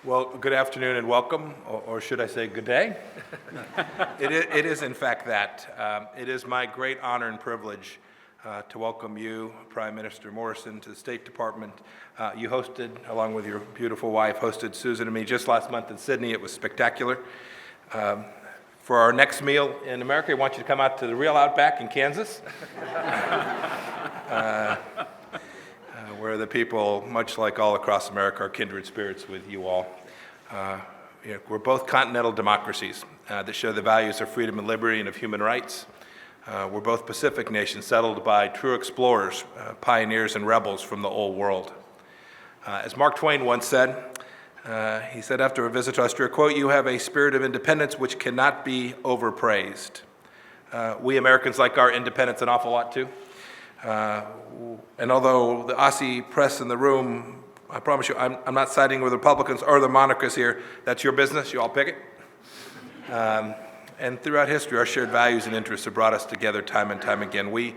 Well, good afternoon and welcome, or should I say good day? It is in fact that. It is my great honor and privilege to welcome you, Prime Minister Morrison, to the State Department. You hosted, along with your beautiful wife, hosted Susan and me just last month in Sydney. It was spectacular. For our next meal in America, I want you to come out to the real Outback in Kansas. Where the people, much like all across America, are kindred spirits with you all. We're both continental democracies that share the values of freedom and liberty and of human rights. We're both Pacific nations settled by true explorers, pioneers, and rebels from the old world. As Mark Twain once said, he said after a visit to Australia, quote, "You have a spirit of independence which cannot be overpraised." We Americans like our independence an awful lot too. And although the Aussie press in the room, I promise you, I'm not siding with Republicans or the monarchists here. That's your business. You all pick it. And throughout history, our shared values and interests have brought us together time and time again. We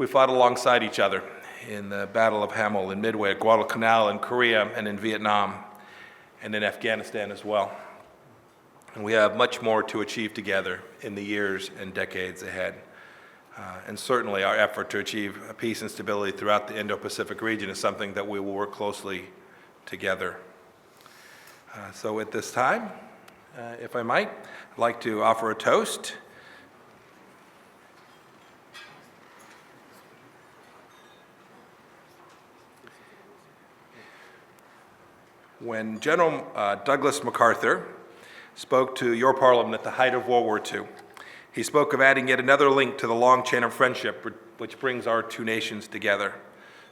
fought alongside each other in the Battle of Hamel, in Midway, at Guadalcanal, in Korea, and in Vietnam, and in Afghanistan as well. And we have much more to achieve together in the years and decades ahead. And certainly our effort to achieve peace and stability throughout the Indo-Pacific region is something that we will work closely together. So at this time, if I might, I'd like to offer a toast. When General Douglas MacArthur spoke to your Parliament at the height of World War II, he spoke of adding yet another link to the long chain of friendship which brings our two nations together.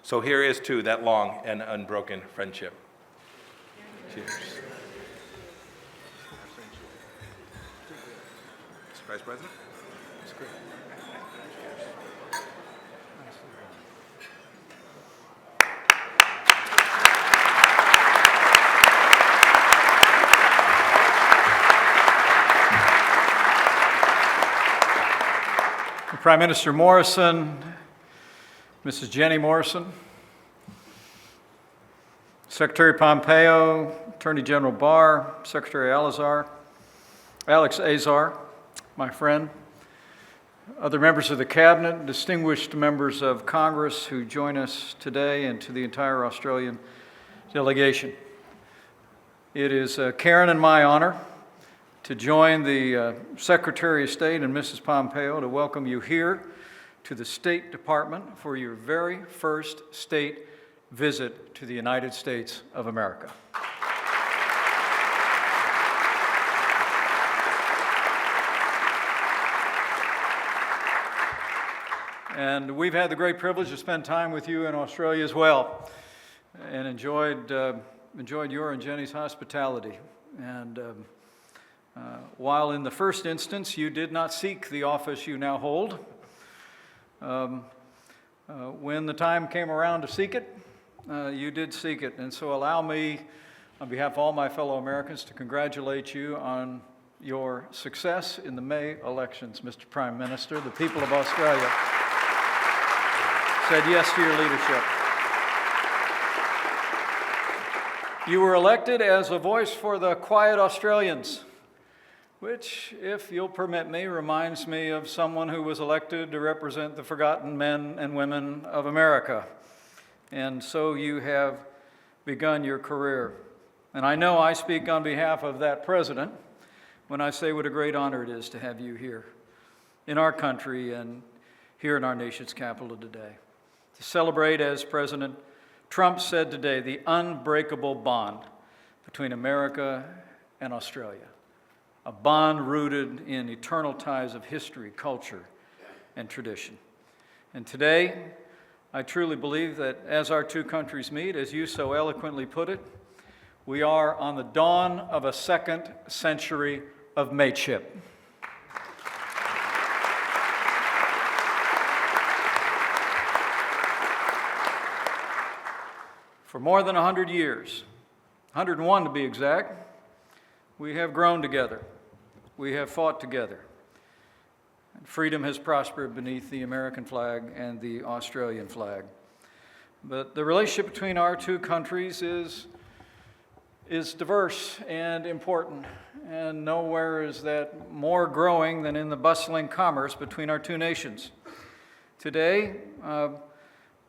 So here is to that long and unbroken friendship. Cheers. Mr. Vice President? That's great. Prime Minister Morrison, Mrs. Jenny Morrison, Secretary Pompeo, Attorney General Barr, Secretary Alex Azar, my friend, other members of the Cabinet, distinguished members of Congress who join us today, and to the entire Australian delegation. It is Karen and my honor to join the Secretary of State and Mrs. Pompeo to welcome you here to the State Department for your very first state visit to the United States of America. And we've had the great privilege to spend time with you in Australia as well, and enjoyed your and Jenny's hospitality. And while in the first instance you did not seek the office you now hold, when the time came around to seek it, you did seek it. And so allow me, on behalf of all my fellow Americans, to congratulate you on your success in the May elections, Mr. Prime Minister. The people of Australia said yes to your leadership. You were elected as a voice for the quiet Australians, which, if you'll permit me, reminds me of someone who was elected to represent the forgotten men and women of America. And so you have begun your career. And I know I speak on behalf of that president when I say what a great honor it is to have you here in our country and here in our nation's capital today, to celebrate, as President Trump said today, the unbreakable bond between America and Australia. A bond rooted in eternal ties of history, culture, and tradition. And today, I truly believe that as our two countries meet, as you so eloquently put it, we are on the dawn of a second century of mateship. For more than 100 years, 101 to be exact, we have grown together. We have fought together. And freedom has prospered beneath the American flag and the Australian flag. But the relationship between our two countries is is diverse and important, and nowhere is that more growing than in the bustling commerce between our two nations. Today,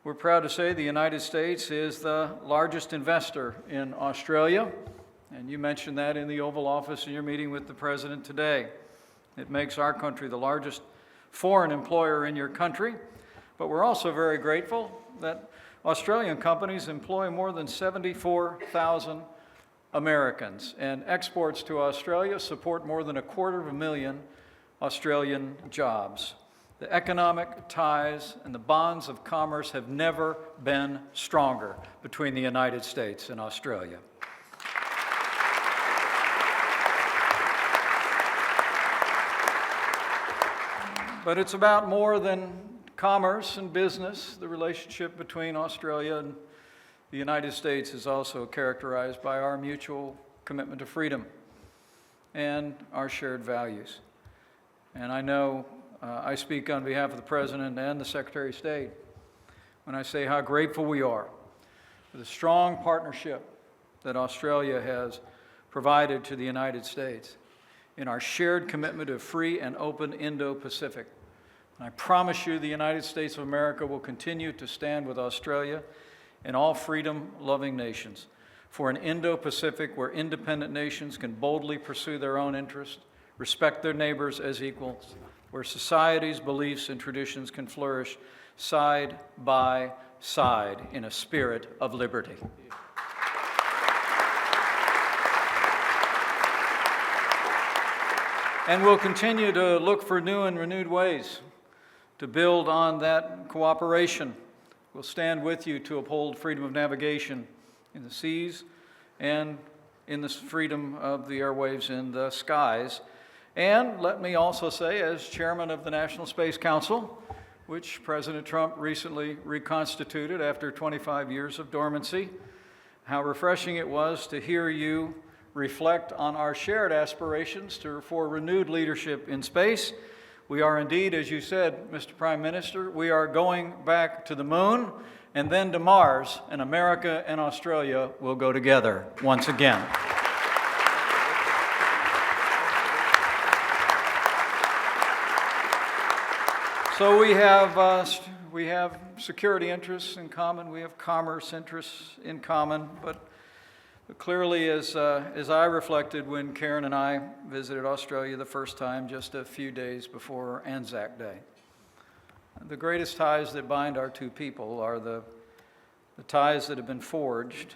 we're proud to say the United States is the largest investor in Australia, and you mentioned that in the Oval Office in your meeting with the President today. It makes our country the largest foreign employer in your country, but we're also very grateful that Australian companies employ more than 74,000 Americans, and exports to Australia support more than 250,000 Australian jobs. The economic ties and the bonds of commerce have never been stronger between the United States and Australia. But it's about more than commerce and business. The relationship between Australia and the United States is also characterized by our mutual commitment to freedom and our shared values. And I know I speak on behalf of the President and the Secretary of State when I say how grateful we are for the strong partnership that Australia has provided to the United States in our shared commitment to free and open Indo-Pacific. And I promise you the United States of America will continue to stand with Australia and all freedom-loving nations for an Indo-Pacific where independent nations can boldly pursue their own interests, respect their neighbors as equals, where societies, beliefs, and traditions can flourish side by side in a spirit of liberty. And we'll continue to look for new and renewed ways to build on that cooperation. We'll stand with you to uphold freedom of navigation in the seas and in the freedom of the airwaves in the skies. And let me also say, as chairman of the National Space Council, which President Trump recently reconstituted after 25 years of dormancy, how refreshing it was to hear you reflect on our shared aspirations for renewed leadership in space. We are indeed, as you said, Mr. Prime Minister, we are going back to the moon and then to Mars, and America and Australia will go together once again. So we have security interests in common, we have commerce interests in common, but clearly, as I reflected when Karen and I visited Australia the first time just a few days before Anzac Day, the greatest ties that bind our two people are the ties that have been forged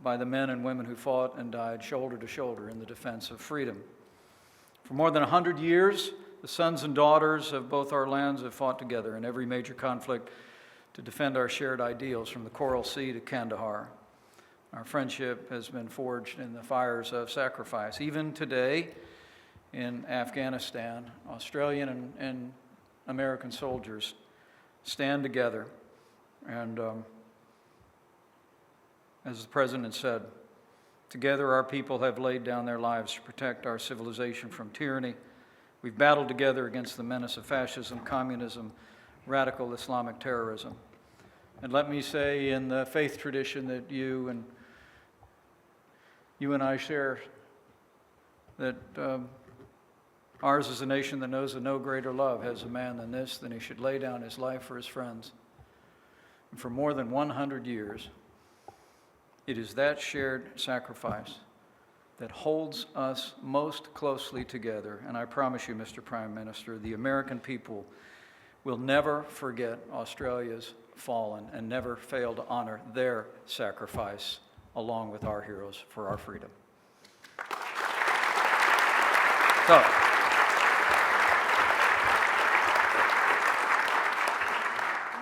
by the men and women who fought and died shoulder to shoulder in the defense of freedom. For more than 100 years, the sons and daughters of both our lands have fought together in every major conflict to defend our shared ideals, from the Coral Sea to Kandahar. Our friendship has been forged in the fires of sacrifice. Even today in Afghanistan, Australian and American soldiers stand together. And as the President said, together our people have laid down their lives to protect our civilization from tyranny. We've battled together against the menace of fascism, communism, radical Islamic terrorism. And let me say, in the faith tradition that you and I share, that ours is a nation that knows that no greater love has a man than this, than he should lay down his life for his friends. And for more than 100 years, it is that shared sacrifice that holds us most closely together. And I promise you, Mr. Prime Minister, the American people will never forget Australia's fallen and never fail to honor their sacrifice along with our heroes for our freedom.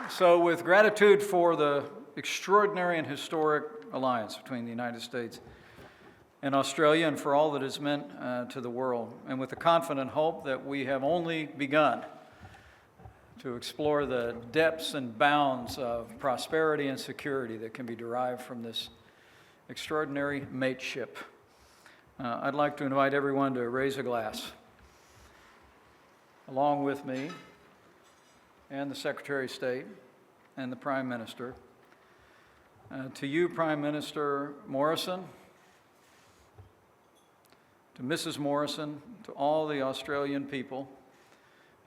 So with gratitude for the extraordinary and historic alliance between the United States and Australia, and for all that it's meant to the world, and with the confident hope that we have only begun to explore the depths and bounds of prosperity and security that can be derived from this extraordinary mateship, I'd like to invite everyone to raise a glass along with me and the Secretary of State and the Prime Minister. To you, Prime Minister Morrison, to Mrs. Morrison, to all the Australian people.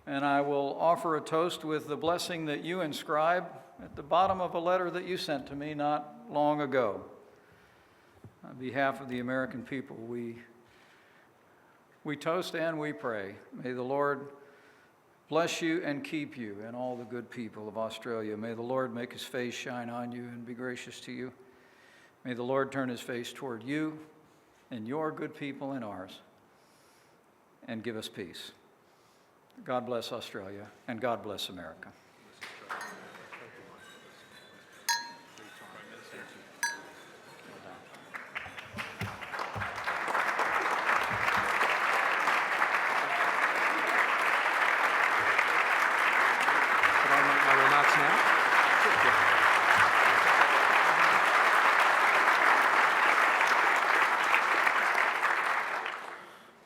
And I will offer a toast with the blessing that you inscribe at the bottom of a letter that you sent to me not long ago. On behalf of the American people, we toast and we pray. May the Lord bless you and keep you and all the good people of Australia. May the Lord make his face shine on you and be gracious to you. May the Lord turn his face toward you and your good people and ours and give us peace. God bless Australia and God bless America.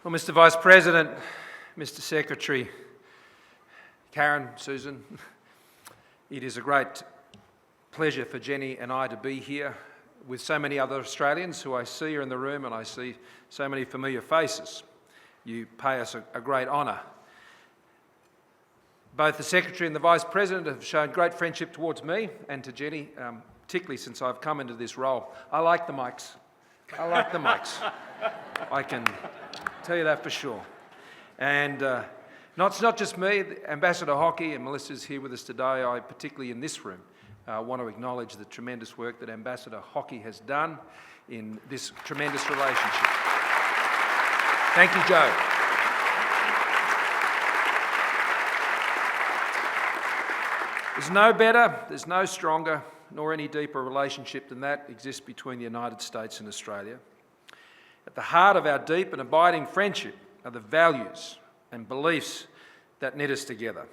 Well, Mr. Vice President, Mr. Secretary, Karen, Susan, it is a great pleasure for Jenny and I to be here with so many other Australians who I see are in the room, and I see so many familiar faces. You pay us a great honour. Both the Secretary and the Vice President have shown great friendship towards me and to Jenny, particularly since I've come into this role. I like the mics. I can tell you that for sure. And it's not just me. Ambassador Hockey and Melissa's here with us today. I, particularly in this room, want to acknowledge the tremendous work that Ambassador Hockey has done in this tremendous relationship. Thank you, Joe. There's no better, there's no stronger, nor any deeper relationship than that exists between the United States and Australia. At the heart of our deep and abiding friendship are the values and beliefs that knit us together.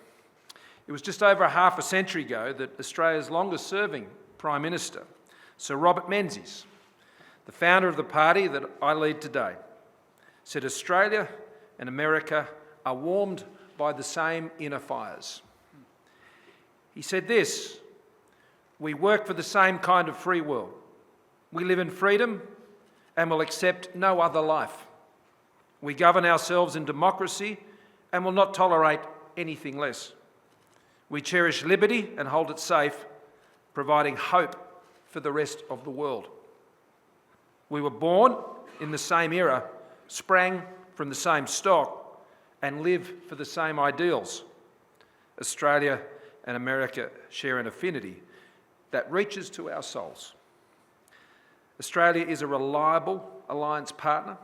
It was just over half a century ago that Australia's longest-serving Prime Minister, Sir Robert Menzies, the founder of the party that I lead today, said Australia and America are warmed by the same inner fires. He said this: "We work for the same kind of free world. We live in freedom and will accept no other life. We govern ourselves in democracy and will not tolerate anything less. We cherish liberty and hold it safe, providing hope for the rest of the world. We were born in the same era, sprang from the same stock, and live for the same ideals. Australia and America share an affinity that reaches to our souls. Australia is a reliable alliance partner,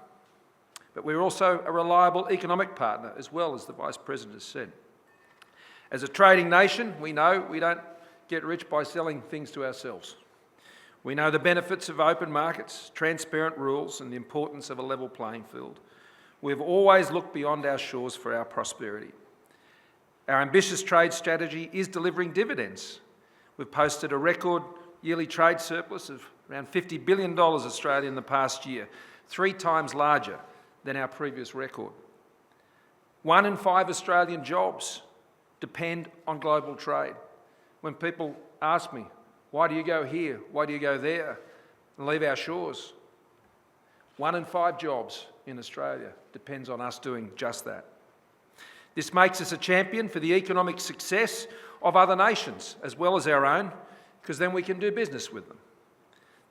but we're also a reliable economic partner as well, as the Vice President has said. As a trading nation, we know we don't get rich by selling things to ourselves. We know the benefits of open markets, transparent rules, and the importance of a level playing field. We've always looked beyond our shores for our prosperity. Our ambitious trade strategy is delivering dividends. We've posted a record yearly trade surplus of around $50 billion Australian in the past year, 3 times larger than our previous record. 1 in 5 Australian jobs depend on global trade. When people ask me, why do you go here, why do you go there, and leave our shores? 1 in 5 jobs in Australia depends on us doing just that. This makes us a champion for the economic success of other nations as well as our own, because then we can do business with them.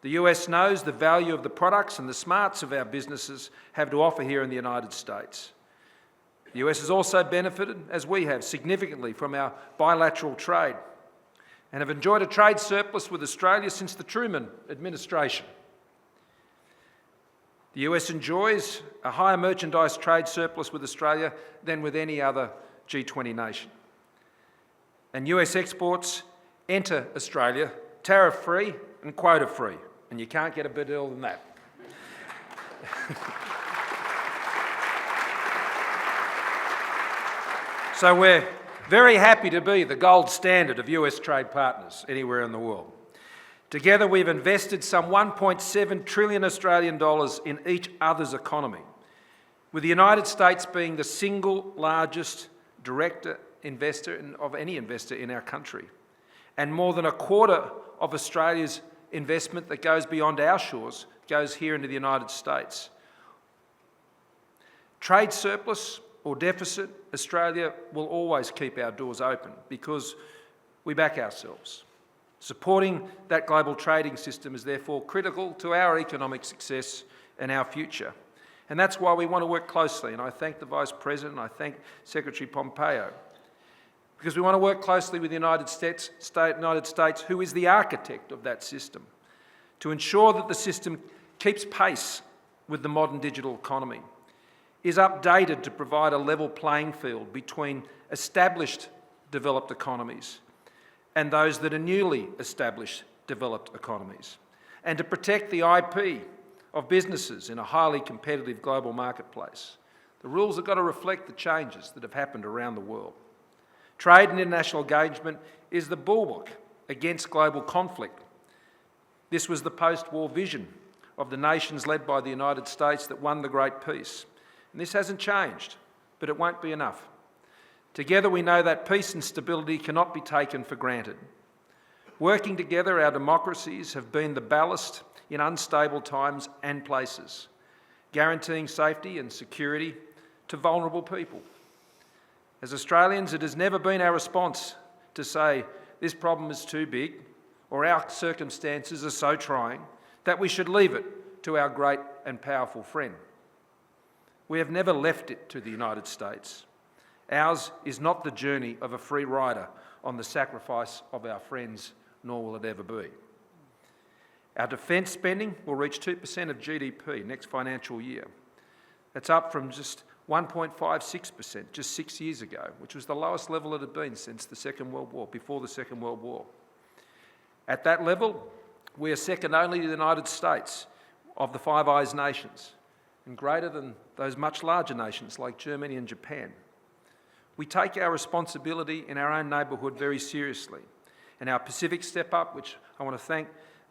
The US knows the value of the products and the smarts of our businesses have to offer here in the United States. The US has also benefited, as we have, significantly from our bilateral trade and have enjoyed a trade surplus with Australia since the Truman administration. The US enjoys a higher merchandise trade surplus with Australia than with any other G20 nation. And US exports enter Australia tariff-free and quota-free, and you can't get a better deal than that. So we're very happy to be the gold standard of US trade partners anywhere in the world. Together we've invested some 1.7 trillion Australian dollars in each other's economy, with the United States being the single largest direct investor of any investor in our country, and more than a quarter of Australia's investment that goes beyond our shores goes here into the United States. Trade surplus or deficit, Australia will always keep our doors open because we back ourselves. Supporting that global trading system is therefore critical to our economic success and our future. And that's why we want to work closely, and I thank the Vice President, I thank Secretary Pompeo, because we want to work closely with the United States, who is the architect of that system, to ensure that the system keeps pace with the modern digital economy, is updated to provide a level playing field between established developed economies and those that are newly established developed economies, and to protect the IP of businesses in a highly competitive global marketplace. The rules have got to reflect the changes that have happened around the world. Trade and international engagement is the bulwark against global conflict. This was the post-war vision of the nations led by the United States that won the Great Peace. And this hasn't changed, but it won't be enough. Together we know that peace and stability cannot be taken for granted. Working together, our democracies have been the ballast in unstable times and places, guaranteeing safety and security to vulnerable people. As Australians, it has never been our response to say, this problem is too big, or our circumstances are so trying, that we should leave it to our great and powerful friend. We have never left it to the United States. Ours is not the journey of a free rider on the sacrifice of our friends, nor will it ever be. Our defence spending will reach 2% of GDP next financial year. That's up from just 1.56% just 6 years ago, which was the lowest level it had been since the Second World War, before the Second World War. At that level, we are second only to the United States of the Five Eyes nations, and greater than those much larger nations like Germany and Japan. We take our responsibility in our own neighbourhood very seriously, and our Pacific Step Up, which I want to thank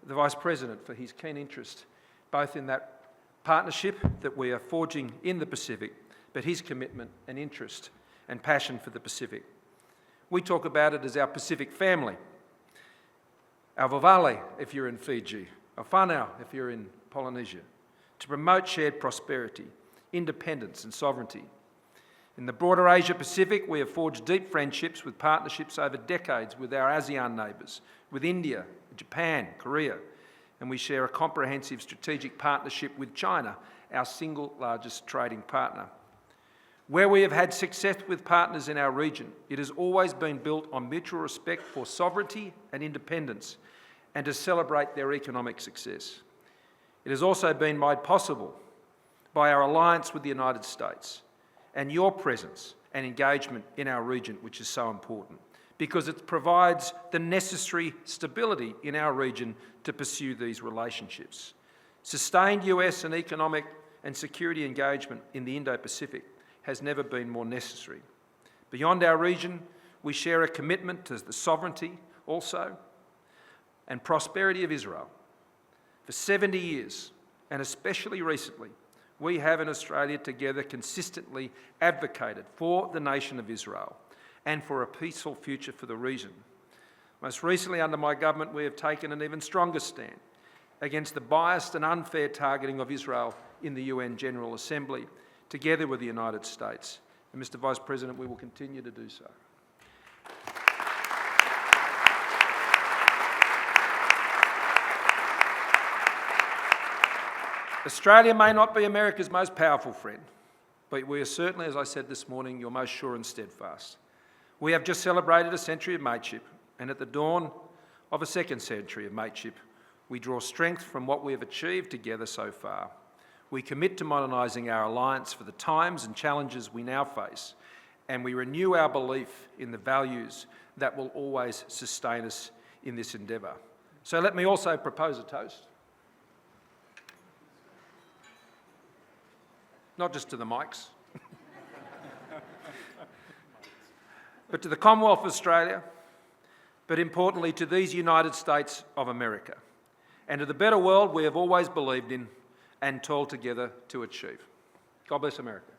the Vice President for his keen interest, both in that partnership that we are forging in the Pacific, but his commitment and interest and passion for the Pacific. We talk about it as our Pacific family. Our Vavale, if you're in Fiji, our Whanau, if you're in Polynesia, to promote shared prosperity, independence and sovereignty. In the broader Asia-Pacific, we have forged deep friendships with partnerships over decades with our ASEAN neighbours, with India, Japan, Korea, and we share a comprehensive strategic partnership with China, our single largest trading partner. Where we have had success with partners in our region, it has always been built on mutual respect for sovereignty and independence, and to celebrate their economic success. It has also been made possible by our alliance with the United States and your presence and engagement in our region, which is so important, because it provides the necessary stability in our region to pursue these relationships. Sustained US and economic and security engagement in the Indo-Pacific has never been more necessary. Beyond our region, we share a commitment to the sovereignty also and prosperity of Israel. For 70 years, and especially recently, we have in Australia together consistently advocated for the nation of Israel and for a peaceful future for the region. Most recently, under my government, we have taken an even stronger stand against the biased and unfair targeting of Israel in the UN General Assembly, together with the United States. And Mr. Vice President, we will continue to do so. Australia may not be America's most powerful friend, but we are certainly, as I said this morning, your most sure and steadfast. We have just celebrated a century of mateship, and at the dawn of a second century of mateship, we draw strength from what we have achieved together so far. We commit to modernising our alliance for the times and challenges we now face, and we renew our belief in the values that will always sustain us in this endeavour. So let me also propose a toast. Not just to the mics, but to the Commonwealth of Australia, but importantly to these United States of America, and to the better world we have always believed in and toiled together to achieve. God bless America.